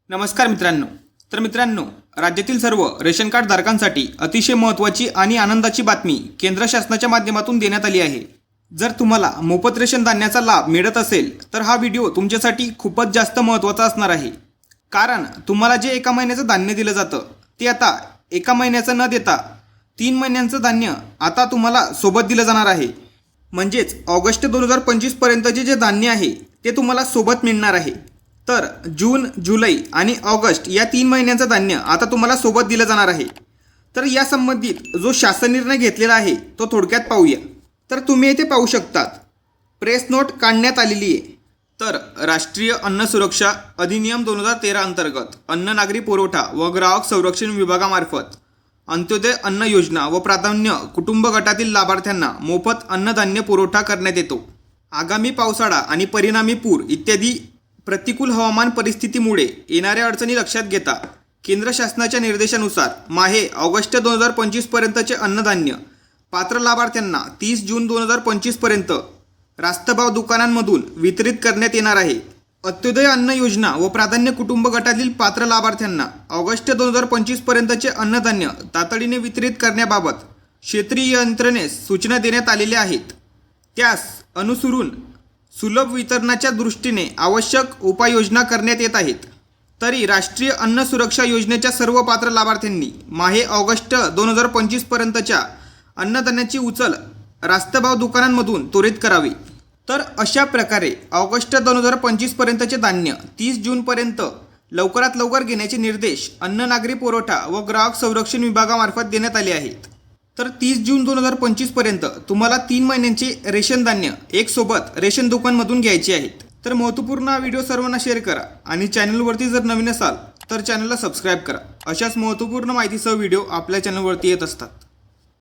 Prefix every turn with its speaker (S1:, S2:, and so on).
S1: नमस्कार मित्रांनो, राज्यातील सर्व रेशन कार्ड धारकांसाठी अतिशय महत्त्वाची आणि आनंदाची बातमी केंद्र शासनाच्या माध्यमातून देण्यात आली आहे। जर तुम्हाला मोफत रेशन धान्याचा लाभ मिळत असेल तर हा व्हिडिओ तुमच्यासाठी खूपच जास्त महत्त्वाचा असणार आहे। कारण तुम्हाला जे एका महिन्याचं धान्य दिलं जातं ते आता एका महिन्याचं न देता 3 महिन्यांचं धान्य आता तुम्हाला सोबत दिलं जाणार आहे। म्हणजेच ऑगस्ट 2025 पर्यंतचे जे धान्य आहे ते तुम्हाला सोबत मिळणार आहे। तर जून, जुलै आणि ऑगस्ट या 3 महिन्यांचं धान्य आता तुम्हाला सोबत दिलं जाणार आहे। तर या संबंधित जो शासन निर्णय घेतलेला आहे तो थोडक्यात पाहूया। तर तुम्ही इथे पाहू शकतात, प्रेस नोट काढण्यात आलेली आहे। तर राष्ट्रीय अन्न सुरक्षा अधिनियम 2013 अंतर्गत अन्न नागरी पुरवठा व ग्राहक संरक्षण विभागामार्फत अंत्योदय अन्न योजना व प्राधान्य कुटुंब गटातील लाभार्थ्यांना मोफत अन्नधान्य पुरवठा करण्यात येतो। आगामी पावसाळा आणि परिणामी पूर इत्यादी प्रतिकूल हवामान परिस्थितीमुळे येणाऱ्या अडचणी लक्षात घेता केंद्र शासनाच्या निर्देशानुसार माहे ऑगस्ट 2025 पर्यंतचे अन्नधान्य पात्र लाभार्थ्यांना 30 जून 2025 पर्यंत रास्तभाव दुकानांमधून वितरित करण्यात येणार आहे। अंत्योदय अन्न योजना व प्राधान्य कुटुंब गटातील पात्र लाभार्थ्यांना ऑगस्ट 2025 पर्यंतचे अन्नधान्य तातडीने वितरित करण्याबाबत क्षेत्रीय यंत्रणेस सूचना देण्यात आलेल्या आहेत। त्यास अनुसरून सुलभ वितरणाच्या दृष्टीने आवश्यक उपाययोजना करण्यात येत आहेत। तरी राष्ट्रीय अन्न सुरक्षा योजनेच्या सर्व पात्र लाभार्थ्यांनी माहे ऑगस्ट 2025 पर्यंतच्या अन्नधान्याची उचल रास्तभाव दुकानांमधून त्वरित करावी। तर अशा प्रकारे ऑगस्ट 2025 पर्यंतचे धान्य 30 जूनपर्यंत लवकरात लवकर घेण्याचे निर्देश अन्न नागरी पुरवठा व ग्राहक संरक्षण विभागामार्फत देण्यात आले आहेत। तर 30 जून 2025 पर्यंत तुम्हाला 3 महिन्यांचे रेशन धान्य एक सोबत रेशन दुकानमधून घ्यायचे आहेत। तर महत्त्वपूर्ण हा व्हिडिओ सर्वांना शेअर करा आणि चॅनलवरती जर नवीन असाल तर चॅनलला सबस्क्राईब करा। अशाच महत्त्वपूर्ण माहितीसह व्हिडिओ आपल्या चॅनलवरती येत असतात।